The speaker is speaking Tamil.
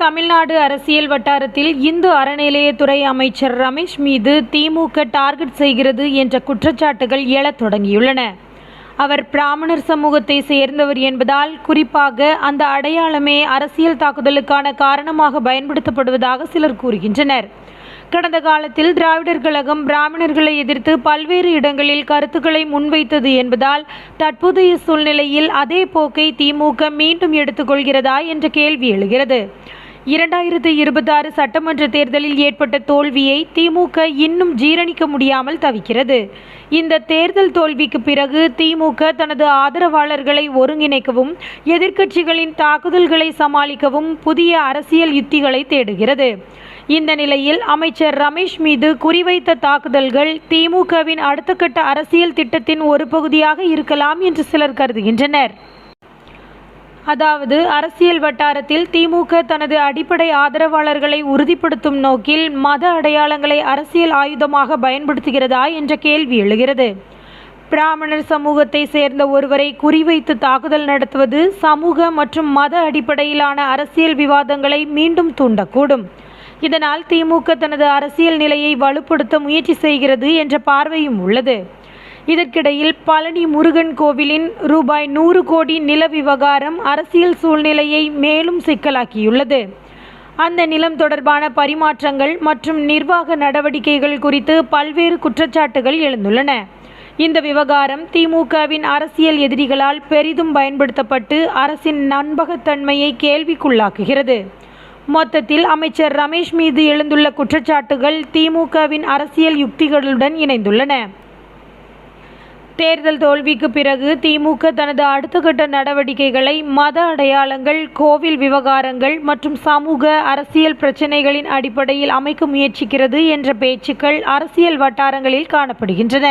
தமிழ்நாடு அரசியல் வட்டாரத்தில் இந்து அறநிலையத்துறை அமைச்சர் ரமேஷ் மீது திமுக டார்கெட் செய்கிறது என்ற குற்றச்சாட்டுகள் எழத் தொடங்கியுள்ளன. அவர் பிராமணர் சமூகத்தை சேர்ந்தவர் என்பதால் குறிப்பாக அந்த அடையாளமே அரசியல் தாக்குதலுக்கான காரணமாக பயன்படுத்தப்படுவதாக சிலர் கூறுகின்றனர். கடந்த காலத்தில் திராவிடர் கழகம் பிராமணர்களை எதிர்த்து பல்வேறு இடங்களில் கருத்துக்களை முன்வைத்தது என்பதால் தற்போதைய சூழ்நிலையில் அதே போக்கை திமுக மீண்டும் எடுத்துக்கொள்கிறதா என்ற கேள்வி எழுகிறது. 2026 சட்டமன்ற தேர்தலில் ஏற்பட்ட தோல்வியை திமுக இன்னும் ஜீரணிக்க முடியாமல் தவிக்கிறது. இந்த தேர்தல் தோல்விக்கு பிறகு திமுக தனது ஆதரவாளர்களை ஒருங்கிணைக்கவும் எதிர்க்கட்சிகளின் தாக்குதல்களை சமாளிக்கவும் புதிய அரசியல் யுத்திகளை தேடுகிறது. இந்த நிலையில் அமைச்சர் ரமேஷ் மீது குறிவைத்த தாக்குதல்கள் திமுகவின் அடுத்த கட்ட அரசியல் திட்டத்தின் ஒரு பகுதியாக இருக்கலாம் என்று சிலர் கருதுகின்றனர். அதாவது அரசியல் வட்டாரத்தில் திமுக தனது அடிப்படை ஆதரவாளர்களை உறுதிப்படுத்தும் நோக்கில் மத அடையாளங்களை அரசியல் ஆயுதமாக பயன்படுத்துகிறதா என்ற கேள்வி எழுகிறது. பிராமணர் சமூகத்தை சேர்ந்த ஒருவரை குறிவைத்து தாக்குதல் நடத்துவது சமூக மற்றும் மத அடிப்படையிலான அரசியல் விவாதங்களை மீண்டும் தூண்டக்கூடும். இதனால் திமுக தனது அரசியல் நிலையை வலுப்படுத்த முயற்சி செய்கிறது என்ற பார்வையும் உள்ளது. இதற்கிடையில் பழனி முருகன் கோவிலின் ரூ.100 கோடி நில விவகாரம் அரசியல் சூழ்நிலையை மேலும் சிக்கலாக்கியுள்ளது. அந்த நிலம் தொடர்பான பரிமாற்றங்கள் மற்றும் நிர்வாக நடவடிக்கைகள் குறித்து பல்வேறு குற்றச்சாட்டுகள் எழுந்துள்ளன. இந்த விவகாரம் திமுகவின் அரசியல் எதிரிகளால் பெரிதும் பயன்படுத்தப்பட்டு அரசின் நம்பகத்தன்மையை கேள்விக்குள்ளாக்குகிறது. மொத்தத்தில் அமைச்சர் ரமேஷ் மீது எழுந்துள்ள குற்றச்சாட்டுகள் திமுகவின் அரசியல் யுக்திகளுடன் இணைந்துள்ளன. தேர்தல் தோல்விக்கு பிறகு திமுக தனது அடுத்த கட்ட நடவடிக்கைகளை மத அடையாளங்கள், கோவில் விவகாரங்கள் மற்றும் சமூக அரசியல் பிரச்சினைகளின் அடிப்படையில் அமைக்க முயற்சிக்கிறது என்ற பேச்சுக்கள் அரசியல் வட்டாரங்களில் காணப்படுகின்றன.